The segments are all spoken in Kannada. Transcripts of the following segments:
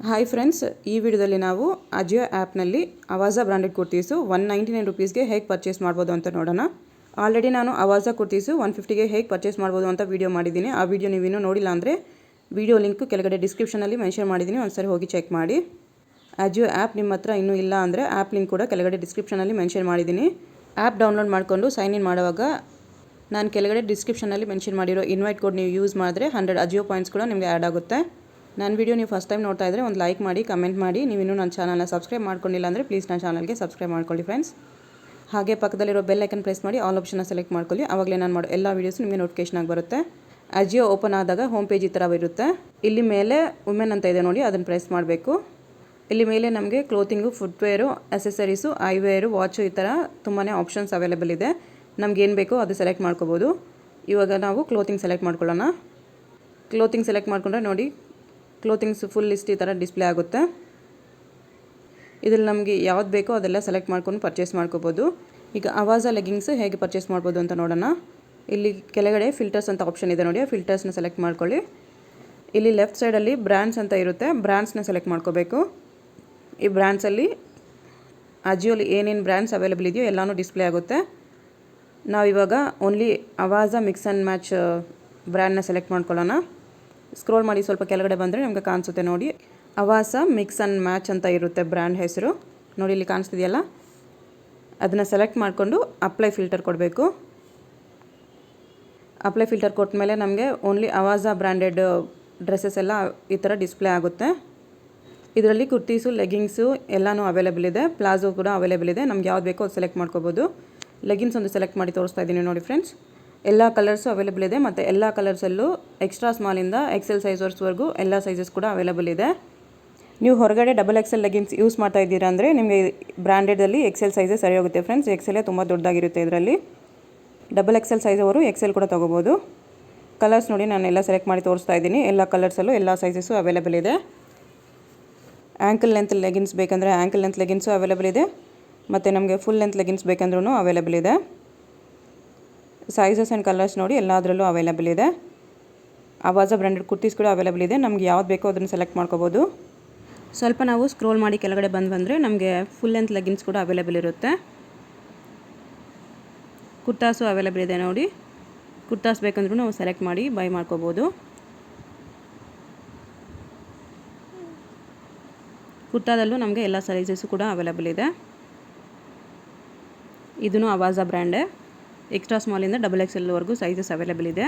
ಹಾಯ್ ಫ್ರೆಂಡ್ಸ್, ಈ ವಿಡಿಯೋದಲ್ಲಿ ನಾವು ಅಜಿಯೋ ಆ್ಯಪ್ನಲ್ಲಿ ಅವಾಜಾ ಬ್ರಾಂಡೆಡ್ ಕುರ್ತೀಸು 199 ರುಪೀಸ್ಗೆ ಹೇಗೆ ಪರ್ಚೇಸ್ ಮಾಡ್ಬೋದು ಅಂತ ನೋಡೋಣ. ಆಲ್ರೆಡಿ ನಾನು ಅವಾಜಾ ಕುರ್ತೀಸು 150ಗೆ ಹೇಗೆ ಪರ್ಚೇಸ್ ಮಾಡ್ಬೋದು ಅಂತ ವಿಡಿಯೋ ಮಾಡಿದ್ದೀನಿ. ಆ ವಿಡಿಯೋ ನೀವು ಇನ್ನೂ ನೋಡಿಲ್ಲ ಅಂದರೆ ವಿಡಿಯೋ ಲಿಂಕ್ ಕೆಳಗಡೆ ಡಿಸ್ಕ್ರಿಪ್ಷನಲ್ಲಿ ಮೆನ್ಷನ್ ಮಾಡಿದ್ದೀನಿ, ಒಂದ್ಸರಿ ಹೋಗಿ ಚೆಕ್ ಮಾಡಿ. ಅಜಿಯೋ ಆ್ಯಪ್ ನಿಮ್ಮ ಹತ್ರ ಇನ್ನೂ ಇಲ್ಲ ಅಂದರೆ ಆ್ಯಪ್ ಲಿಂಕ್ ಕೂಡ ಕೆಳಗಡೆ ಡಿಸ್ಕ್ರಿಪ್ಷನಲ್ಲಿ ಮೆನ್ಷನ್ ಮಾಡಿದ್ದೀನಿ. ಆ್ಯಪ್ ಡೌನ್ಲೋಡ್ ಮಾಡಿಕೊಂಡು ಸೈನ್ ಇನ್ ಮಾಡುವಾಗ ನಾನು ಕೆಳಗಡೆ ಡಿಸ್ಕ್ರಿಪ್ಷನಲ್ಲಿ ಮೆನ್ಷನ್ ಮಾಡಿರೋ ಇನ್ವೈಟ್ ಕೋಡ್ ನೀವು ಯೂಸ್ ಮಾಡಿದ್ರೆ 100 ಅಜಿಯೋ ಪಾಯಿಂಟ್ಸ್ ಕೂಡ ನಿಮಗೆ ಆ್ಯಡ್ ಆಗುತ್ತೆ. ನನ್ನ ವಿಡಿಯೋ ನೀವು ಫಸ್ಟ್ ಟೈಮ್ ನೋಡ್ತಾ ಇದ್ದರೆ ಒಂದು ಲೈಕ್ ಮಾಡಿ, ಕಮೆಂಟ್ ಮಾಡಿ. ನೀವು ಇನ್ನೂ ನನ್ನ ಚಾನಲ್ನ ಸಬ್ಸ್ಕ್ರೈಬ್ ಮಾಡ್ಕೊಂಡಿಲ್ಲ ಅಂದರೆ ಪ್ಲೀಸ್ ನನ್ನ ಚಾನಲ್ಗೆ ಸಬ್ಸ್ಕ್ರೈಬ್ ಮಾಡ್ಕೊಳ್ಳಿ ಫ್ರೆಂಡ್ಸ್. ಹಾಗೆ ಪಕ್ಕದಲ್ಲಿರೋ ಬೆಲ್ ಐಕನ್ ಪ್ರೆಸ್ ಮಾಡಿ ಆಲ್ ಆಪ್ಷನ್ನ ಸೆಲೆಕ್ಟ್ ಮಾಡ್ಕೊಳ್ಳಿ. ಆವಾಗಲೇ ನಾನು ಮಾಡೋ ಎಲ್ಲ ವೀಡಿಯೋಸ್ ನಿಮಗೆ ನೋಟಿಫಿಕೇಶನ್ ಆಗಿ ಬರುತ್ತೆ. ಅಜಿಯೋ ಓಪನ್ ಆದಾಗ ಹೋಮ್ ಪೇಜ್ ಈ ಥರ ಇರುತ್ತೆ. ಇಲ್ಲಿ ಮೇಲೆ ವುಮೆನ್ ಅಂತ ಇದೆ ನೋಡಿ, ಅದನ್ನು ಪ್ರೆಸ್ ಮಾಡಬೇಕು. ಇಲ್ಲಿ ಮೇಲೆ ನಮಗೆ ಕ್ಲೋತಿಂಗು, ಫುಟ್ವೇರು, ಅಸೆಸರೀಸು, ಐವೇರು, ವಾಚು ಈ ಥರ ತುಂಬಾ ಆಪ್ಷನ್ಸ್ ಅವೈಲೇಬಲ್ ಇದೆ. ನಮ್ಗೆ ಏನು ಬೇಕೋ ಅದು ಸೆಲೆಕ್ಟ್ ಮಾಡ್ಕೋಬೋದು. ಇವಾಗ ನಾವು ಕ್ಲೋತಿಂಗ್ ಸೆಲೆಕ್ಟ್ ಮಾಡ್ಕೊಳ್ಳೋಣ. ಕ್ಲೋತಿಂಗ್ ಸೆಲೆಕ್ಟ್ ಮಾಡಿಕೊಂಡ್ರೆ ನೋಡಿ, ಕ್ಲೋತಿಂಗ್ಸ್ ಫುಲ್ ಲಿಸ್ಟ್ ಈ ಥರ ಡಿಸ್ಪ್ಲೇ ಆಗುತ್ತೆ. ಇದರಲ್ಲಿ ನಮಗೆ ಯಾವ್ದು ಬೇಕೋ ಅದೆಲ್ಲ ಸೆಲೆಕ್ಟ್ ಮಾಡ್ಕೊಂಡು ಪರ್ಚೇಸ್ ಮಾಡ್ಕೋಬೋದು. ಈಗ ಅವಾಜಾ ಲೆಗ್ಗಿಂಗ್ಸ್ ಹೇಗೆ ಪರ್ಚೇಸ್ ಮಾಡ್ಬೋದು ಅಂತ ನೋಡೋಣ. ಇಲ್ಲಿ ಕೆಳಗಡೆ ಫಿಲ್ಟರ್ಸ್ ಅಂತ ಆಪ್ಷನ್ ಇದೆ ನೋಡಿ, ಆ ಫಿಲ್ಟರ್ಸ್ನ ಸೆಲೆಕ್ಟ್ ಮಾಡ್ಕೊಳ್ಳಿ. ಇಲ್ಲಿ ಲೆಫ್ಟ್ ಸೈಡಲ್ಲಿ ಬ್ರ್ಯಾಂಡ್ಸ್ ಅಂತ ಇರುತ್ತೆ, ಬ್ರ್ಯಾಂಡ್ಸ್ನ ಸೆಲೆಕ್ಟ್ ಮಾಡ್ಕೋಬೇಕು. ಈ ಬ್ರ್ಯಾಂಡ್ಸಲ್ಲಿ ಅಜಿಯೋಲಿ ಏನೇನು ಬ್ರ್ಯಾಂಡ್ಸ್ ಅವೈಲೇಬಲ್ ಇದೆಯೋ ಎಲ್ಲನೂ ಡಿಸ್ಪ್ಲೇ ಆಗುತ್ತೆ. ನಾವಿವಾಗ ಓನ್ಲಿ ಅವಾಜಾ ಮಿಕ್ಸ್ ಆ್ಯಂಡ್ ಮ್ಯಾಚ್ ಬ್ರ್ಯಾಂಡ್ನ ಸೆಲೆಕ್ಟ್ ಮಾಡ್ಕೊಳ್ಳೋಣ. ಸ್ಕ್ರೋಲ್ ಮಾಡಿ ಸ್ವಲ್ಪ ಕೆಳಗಡೆ ಬಂದರೆ ನಮಗೆ ಕಾಣಿಸುತ್ತೆ ನೋಡಿ, ಅವಾಸಾ ಮಿಕ್ಸ್ ಆ್ಯಂಡ್ ಮ್ಯಾಚ್ ಅಂತ ಇರುತ್ತೆ ಬ್ರ್ಯಾಂಡ್ ಹೆಸರು ನೋಡಿ, ಇಲ್ಲಿ ಕಾಣಿಸ್ತಿದೆಯಲ್ಲ. ಅದನ್ನು ಸೆಲೆಕ್ಟ್ ಮಾಡಿಕೊಂಡು ಅಪ್ಲೈ ಫಿಲ್ಟರ್ ಕೊಡಬೇಕು. ಅಪ್ಲೈ ಫಿಲ್ಟರ್ ಕೊಟ್ಟ ಮೇಲೆ ನಮಗೆ ಓನ್ಲಿ ಅವಾಜಾ ಬ್ರ್ಯಾಂಡೆಡ್ ಡ್ರೆಸ್ಸಸ್ ಎಲ್ಲ ಈ ಥರ ಡಿಸ್ಪ್ಲೇ ಆಗುತ್ತೆ. ಇದರಲ್ಲಿ ಕುರ್ತೀಸು, ಲೆಗ್ಗಿಂಗ್ಸು ಎಲ್ಲನೂ ಅವೈಲೇಬಲ್ ಇದೆ, ಪ್ಲಾಜೋ ಕೂಡ ಅವೈಲೇಬಲ್ ಇದೆ. ನಮ್ಗೆ ಯಾವ್ದು ಬೇಕೋ ಅದು ಸೆಲೆಕ್ಟ್ ಮಾಡ್ಕೋಬೋದು. ಲೆಗ್ಗಿನ್ಸ್ ಒಂದು ಸೆಲೆಕ್ಟ್ ಮಾಡಿ ತೋರಿಸ್ತಾ ಇದ್ದೀನಿ ನೋಡಿ ಫ್ರೆಂಡ್ಸ್. ಎಲ್ಲ ಕಲರ್ಸು ಅವೈಲೇಬಲ್ ಇದೆ ಮತ್ತು ಎಲ್ಲ ಕಲರ್ಸಲ್ಲೂ ಎಕ್ಸ್ಟ್ರಾ ಸ್ಮಾಲಿಂದ ಎಕ್ಸೆಲ್ ಸೈಜರ್ಸ್ವರೆಗೂ ಎಲ್ಲ ಸೈಜಸ್ ಕೂಡ ಅವೈಲೇಬಲ್ ಇದೆ. ನೀವು ಹೊರಗಡೆ XXL ಲೆಗ್ಗಿನ್ಸ್ ಯೂಸ್ ಮಾಡ್ತಾ ಇದ್ದೀರಾ ಅಂದರೆ ನಿಮಗೆ ಬ್ರ್ಯಾಂಡೆಡಲ್ಲಿ ಎಕ್ಸೆಲ್ ಸೈಜೇ ಸರಿ ಹೋಗುತ್ತೆ ಫ್ರೆಂಡ್ಸ್. ಎಕ್ಸೆಲ್ಲೇ ತುಂಬ ದೊಡ್ಡದಾಗಿರುತ್ತೆ. ಇದರಲ್ಲಿ XXL ಸೈಜ್ ಅವರು ಎಕ್ಸೆಲ್ ಕೂಡ ತೊಗೋಬೋದು. ಕಲರ್ಸ್ ನೋಡಿ, ನಾನು ಎಲ್ಲ ಸೆಲೆಕ್ಟ್ ಮಾಡಿ ತೋರಿಸ್ತಾ ಇದ್ದೀನಿ. ಎಲ್ಲ ಕಲರ್ಸಲ್ಲೂ ಎಲ್ಲ ಸೈಜಸ್ಸು ಅವೈಲೇಬಲ್ ಇದೆ. ಆ್ಯಂಕಲ್ ಲೆಂತ್ ಲೆಗಿನ್ಸ್ ಬೇಕಂದರೆ ಆ್ಯಂಕಲ್ ಲೆಂತ್ ಲೆಗಿನ್ಸು ಅವೈಲೇಬಲ್ ಇದೆ ಮತ್ತು ನಮಗೆ ಫುಲ್ ಲೆಂತ್ ಲೆಗಿನ್ಸ್ ಬೇಕಂದ್ರೂ ಅವೈಲೇಬಲ್ ಇದೆ. ಸೈಜಸ್ ಆ್ಯಂಡ್ ಕಲರ್ಸ್ ನೋಡಿ ಎಲ್ಲದರಲ್ಲೂ ಅವೈಲೇಬಲ್ ಇದೆ. ಅವಾಜಾ ಬ್ರ್ಯಾಂಡೆಡ್ ಕುರ್ತೀಸ್ ಕೂಡ ಅವೈಲೇಬಲ್ ಇದೆ. ನಮ್ಗೆ ಯಾವ್ದು ಬೇಕೋ ಅದನ್ನು ಸೆಲೆಕ್ಟ್ ಮಾಡ್ಕೋಬೋದು. ಸ್ವಲ್ಪ ನಾವು ಸ್ಕ್ರೋಲ್ ಮಾಡಿ ಕೆಳಗಡೆ ಬಂದರೆ ನಮಗೆ ಫುಲ್ ಲೆಂತ್ ಲೆಗ್ಗಿನ್ಸ್ ಕೂಡ ಅವೈಲೇಬಲ್ ಇರುತ್ತೆ. ಕುರ್ತಾಸು ಅವೈಲೇಬಲ್ ಇದೆ ನೋಡಿ. ಕುರ್ತಾಸ್ ಬೇಕಂದ್ರೂ ನಾವು ಸೆಲೆಕ್ಟ್ ಮಾಡಿ ಬೈ ಮಾಡ್ಕೋಬೋದು. ಕುರ್ತಾದಲ್ಲೂ ನಮಗೆ ಎಲ್ಲ ಸೈಜಸ್ಸು ಕೂಡ ಅವೈಲೇಬಲ್ ಇದೆ. ಇದೂ ಅವಾಜಾ ಬ್ರ್ಯಾಂಡೇ. ಎಕ್ಸ್ಟ್ರಾ ಸ್ಮಾಲಿಂದ XXLವರೆಗೂ ಸೈಜಸ್ ಅವೈಲೇಬಲ್ ಇದೆ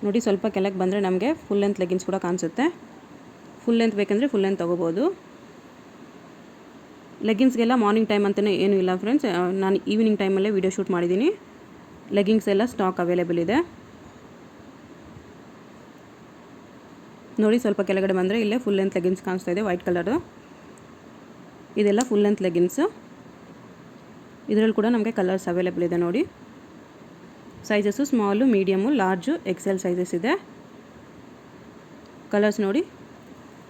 ನೋಡಿ. ಸ್ವಲ್ಪ ಕೆಳಗೆ ಬಂದರೆ ನಮಗೆ ಫುಲ್ ಲೆಂತ್ ಲೆಗ್ಗಿನ್ಸ್ ಕೂಡ ಕಾಣಿಸುತ್ತೆ. ಫುಲ್ ಲೆಂತ್ ಬೇಕಂದರೆ ಫುಲ್ ಲೆಂತ್ ತೊಗೋಬೋದು. ಲೆಗ್ಗಿನ್ಸ್ಗೆಲ್ಲ ಮಾರ್ನಿಂಗ್ ಟೈಮ್ ಅಂತಲೇ ಏನೂ ಇಲ್ಲ ಫ್ರೆಂಡ್ಸ್. ನಾನು ಈವ್ನಿಂಗ್ ಟೈಮಲ್ಲೇ ವೀಡಿಯೋ ಶೂಟ್ ಮಾಡಿದ್ದೀನಿ. ಲೆಗ್ಗಿಂಗ್ಸ್ ಎಲ್ಲ ಸ್ಟಾಕ್ ಅವೈಲೇಬಲ್ ಇದೆ ನೋಡಿ. ಸ್ವಲ್ಪ ಕೆಳಗಡೆ ಬಂದರೆ ಇಲ್ಲೇ ಫುಲ್ ಲೆಂತ್ ಲೆಗ್ಗಿನ್ಸ್ ಕಾಣಿಸ್ತಾ ಇದೆ, ವೈಟ್ ಕಲರು. ಇದೆಲ್ಲ ಫುಲ್ ಲೆಂತ್ ಲೆಗ್ಗಿನ್ಸು. ಇದರಲ್ಲಿ ಕೂಡ ನಮಗೆ ಕಲರ್ಸ್ ಅವೈಲೇಬಲ್ ಇದೆ ನೋಡಿ. Sizes small, medium, large, XL sizes ಇದೆ. ಕಲರ್ಸ್ ನೋಡಿ,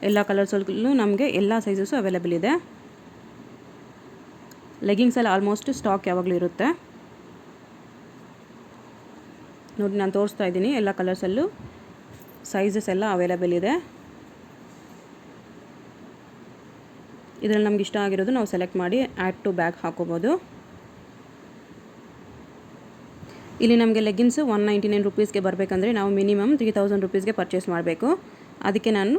ಎಲ್ಲ ಕಲರ್ಸಲ್ಲೂ ನಮಗೆ ಎಲ್ಲ ಸೈಜಸ್ಸು ಅವೈಲೇಬಲ್ ಇದೆ. ಲೆಗ್ಗಿಂಗ್ಸಲ್ಲಿ ಆಲ್ಮೋಸ್ಟ್ ಸ್ಟಾಕ್ ಯಾವಾಗಲೂ ಇರುತ್ತೆ ನೋಡಿ. ನಾನು ತೋರಿಸ್ತಾ ಇದ್ದೀನಿ, ಎಲ್ಲ ಕಲರ್ಸಲ್ಲೂ ಸೈಜಸ್ ಎಲ್ಲ ಅವೈಲೇಬಲ್ ಇದೆ. ಇದರಲ್ಲಿ ನಮ್ಗೆ ಇಷ್ಟ ಆಗಿರೋದು ನಾವು ಸೆಲೆಕ್ಟ್ ಮಾಡಿ ಆ್ಯಡ್ ಟು ಬ್ಯಾಗ್ ಹಾಕೋಬೋದು. ಇಲ್ಲಿ ನಮಗೆ ಲೆಗ್ಗಿನ್ಸು 199 ರುಪೀಸ್ಗೆ ಬರಬೇಕಂದ್ರೆ ನಾವು ಮಿನಿಮಮ್ 3000 ರುಪೀಸ್ಗೆ ಪರ್ಚೇಸ್ ಮಾಡಬೇಕು. ಅದಕ್ಕೆ ನಾನು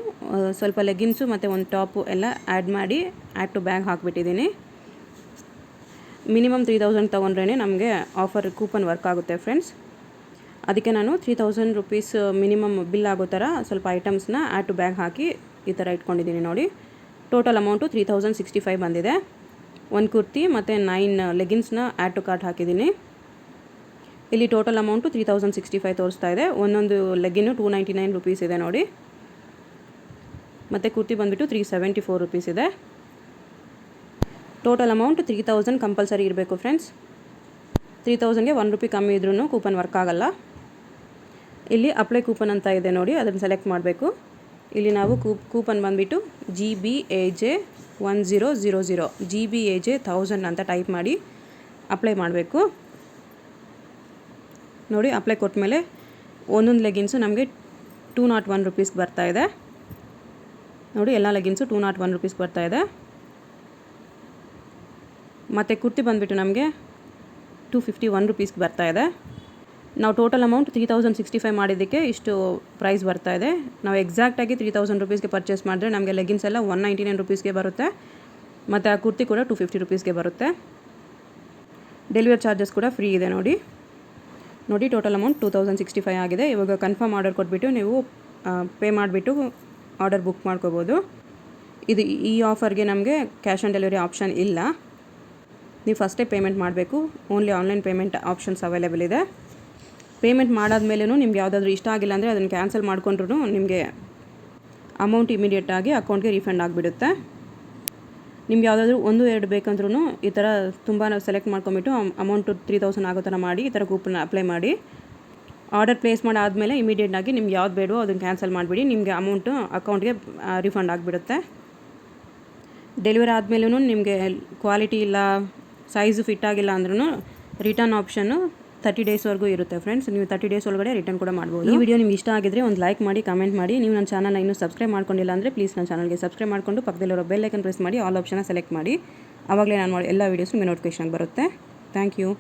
ಸ್ವಲ್ಪ ಲೆಗ್ಗಿನ್ಸು ಮತ್ತು ಒಂದು ಟಾಪು ಎಲ್ಲ ಆ್ಯಡ್ ಮಾಡಿ ಆ್ಯಡ್ ಟು ಬ್ಯಾಗ್ ಹಾಕಿಬಿಟ್ಟಿದ್ದೀನಿ. ಮಿನಿಮಮ್ 3000 ತೊಗೊಂಡ್ರೇ ನಮಗೆ ಆಫರ್ ಕೂಪನ್ ವರ್ಕ್ ಆಗುತ್ತೆ ಫ್ರೆಂಡ್ಸ್. ಅದಕ್ಕೆ ನಾನು 3000 ರುಪೀಸ್ ಮಿನಿಮಮ್ ಬಿಲ್ ಆಗೋ ಥರ ಸ್ವಲ್ಪ ಐಟಮ್ಸ್ನ ಆ್ಯಡ್ ಟು ಬ್ಯಾಗ್ ಹಾಕಿ ಈ ಥರ ಇಟ್ಕೊಂಡಿದ್ದೀನಿ ನೋಡಿ. ಟೋಟಲ್ ಅಮೌಂಟು 3065 ಬಂದಿದೆ. ಒಂದು ಕುರ್ತಿ ಮತ್ತು 9 ಲೆಗ್ಗಿನ್ಸ್ನ ಆ್ಯಡ್ ಟು ಕಾರ್ಟ್ ಹಾಕಿದ್ದೀನಿ. ಇಲ್ಲಿ ಟೋಟಲ್ ಅಮೌಂಟು 3065 ತೋರಿಸ್ತಾ ಇದೆ. ಒಂದೊಂದು ಲೆಗ್ಗಿನ್ನು 299 ರುಪೀಸ್ ಇದೆ ನೋಡಿ. ಮತ್ತು ಕುರ್ತಿ ಬಂದುಬಿಟ್ಟು 374 ರುಪೀಸ್ ಇದೆ. ಟೋಟಲ್ ಅಮೌಂಟ್ 3000 ಕಂಪಲ್ಸರಿ ಇರಬೇಕು ಫ್ರೆಂಡ್ಸ್. 3000ಗೆ 1 ರೂಪಿ ಕಮ್ಮಿ ಇದ್ರೂ ಕೂಪನ್ ವರ್ಕ್ ಆಗಲ್ಲ. ಇಲ್ಲಿ ಅಪ್ಲೈ ಕೂಪನ್ ಅಂತ ಇದೆ ನೋಡಿ, ಅದನ್ನು ಸೆಲೆಕ್ಟ್ ಮಾಡಬೇಕು. ಇಲ್ಲಿ ನಾವು ಕೂಪನ್ ಬಂದುಬಿಟ್ಟು GBAJ1000 GBAJ1000 ಅಂತ ಟೈಪ್ ಮಾಡಿ ಅಪ್ಲೈ ಮಾಡಬೇಕು ನೋಡಿ. ಅಪ್ಲೈ ಕೊಟ್ಟ ಮೇಲೆ 1 ಲೆಗ್ಗಿನ್ಸು ನಮಗೆ 201 ರುಪೀಸ್ಗೆ ಬರ್ತಾ ಇದೆ. 201 ರುಪೀಸ್ಗೆ 1 ಲೆಗ್ಗಿನ್ಸು 299 ರುಪೀಸ್ ಇದೆ. 299 ರುಪೀಸ್ಗೆ 1 ಲೆಗ್ಗಿನ್ಸು 374 ರುಪೀಸ್ ಇದೆ. ನೋಡಿ ಎಲ್ಲ ಲೆಗಿನ್ಸು 201 ರುಪೀಸ್ ಬರ್ತಾ ಇದೆ. ಮತ್ತು ಕುರ್ತಿ ಬಂದುಬಿಟ್ಟು ನಮಗೆ 251 ರುಪೀಸ್ಗೆ ಬರ್ತಾ ಇದೆ. ನಾವು ಟೋಟಲ್ ಅಮೌಂಟ್ 3065 ಮಾಡಿದ್ದಕ್ಕೆ ಇಷ್ಟು ಪ್ರೈಸ್ ಬರ್ತಾ ಇದೆ. ನಾವು ಎಕ್ಸಾಕ್ಟಾಗಿ 3000 ರುಪೀಸ್ಗೆ ಪರ್ಚೇಸ್ ಮಾಡಿದ್ರೆ ನಮಗೆ ಲೆಗಿನ್ಸ್ ಎಲ್ಲ 199 ರುಪೀಸ್ಗೆ ಬರುತ್ತೆ. ಮತ್ತು ಆ ಕುರ್ತಿ ಕೂಡ 250 ರುಪೀಸ್ಗೆ ಬರುತ್ತೆ. ಡೆಲಿವರಿ ಚಾರ್ಜಸ್ ಕೂಡ ಫ್ರೀ ಇದೆ. ನೋಡಿ ಟೋಟಲ್ ಅಮೌಂಟ್ 2065 ಆಗಿದೆ. ಇವಾಗ ಕನ್ಫರ್ಮ್ ಆರ್ಡರ್ ಕೊಟ್ಬಿಟ್ಟು ನೀವು ಪೇ ಮಾಡಿಬಿಟ್ಟು ಆರ್ಡರ್ ಬುಕ್ ಮಾಡ್ಕೋಬೋದು. ಈ ಆಫರ್ಗೆ ನಮಗೆ ಕ್ಯಾಶ್ ಆನ್ ಡೆಲಿವರಿ ಆಪ್ಷನ್ ಇಲ್ಲ. ನೀವು ಫಸ್ಟೇ ಪೇಮೆಂಟ್ ಮಾಡಬೇಕು. Only online payment options available ಇದೆ. ಪೇಮೆಂಟ್ ಮಾಡಾದ್ಮೇಲೂ ನಿಮ್ಗೆ ಯಾವುದಾದ್ರೂ ಇಷ್ಟ ಆಗಿಲ್ಲ ಅಂದರೆ ಅದನ್ನು ಕ್ಯಾನ್ಸಲ್ ಮಾಡಿಕೊಂಡ್ರೂ ನಿಮಗೆ ಅಮೌಂಟ್ ಇಮಿಡಿಯೇಟಾಗಿ ಅಕೌಂಟ್ಗೆ ರೀಫಂಡ್ ಆಗಿಬಿಡುತ್ತೆ. ನಿಮ್ಗೆ ಯಾವುದಾದ್ರೂ 1-2 ಬೇಕಂದ್ರೂ ಈ ಥರ ತುಂಬ ಸೆಲೆಕ್ಟ್ ಮಾಡ್ಕೊಂಬಿಟ್ಟು ಅಮೌಂಟು 3000 ಆಗೋ ಥರ ಮಾಡಿ ಈ ಥರ ಕೂಪನ್ ಅಪ್ಲೈ ಮಾಡಿ ಆರ್ಡರ್ ಪ್ಲೇಸ್ ಮಾಡಾದಮೇಲೆ ಇಮಿಡಿಯೇಟಾಗಿ ನಿಮ್ಗೆ ಯಾವ್ದು ಬೇಡೋ ಅದನ್ನು ಕ್ಯಾನ್ಸಲ್ ಮಾಡಿಬಿಡಿ. ನಿಮಗೆ ಅಮೌಂಟು ಅಕೌಂಟ್ಗೆ ರೀಫಂಡ್ ಆಗಿಬಿಡುತ್ತೆ. ಡೆಲಿವರಿ ಆದಮೇಲೂ ನಿಮಗೆ ಕ್ವಾಲಿಟಿ ಇಲ್ಲ, ಸೈಜು ಫಿಟ್ ಆಗಿಲ್ಲ ಅಂದ್ರೂ ರಿಟರ್ನ್ ಆಪ್ಷನ್ನು 30 ಡೇಸ್ವರೆಗೂ ಇರುತ್ತೆ ಫ್ರೆಂಡ್ಸ್. ನೀವು 30 ಡೇಸ್ ಒಳಗಡೆ ರಿಟರ್ನ್ ಕೂಡ ಮಾಡ್ಬೋದು. ಈ ವಿಡಿಯೋ ನಿಮ್ಗೆ ಇಷ್ಟ ಆಗಿದ್ರೆ ಒಂದು ಲೈಕ್ ಮಾಡಿ, ಕಮೆಂಟ್ ಮಾಡಿ. ನೀವು ನನ್ನ ಚಾನಲ್ನ ಇನ್ನೂ ಸಬ್ಸ್ಕ್ರೈಬ್ ಮಾಡ್ಕೊಂಡಿಲ್ಲ ಅಂದರೆ ಪ್ಲೀಸ್ ನನ್ನ ಚಾನಲ್ಗೆ ಸಬ್ಸ್ಕ್ರೈಬ್ ಮಾಡಿಕೊಂಡು ಪಕ್ಕದಲ್ಲಿರೋ ಬೆಲ್ ಐಕನ್ ಪ್ರೆಸ್ ಮಾಡಿ ಆಲ್ ಆಪ್ಷನ್ನ ಸೆಲೆಕ್ಟ್ ಮಾಡಿ. ಆವಾಗಲೇ ನಾನು ಮಾಡೋ ಎಲ್ಲ ವೀಡಿಯೋಸ್ ನಿಮಗೆ ನೋಟಿಫಿಕೇಶನ್ ಬರುತ್ತೆ. Thank you.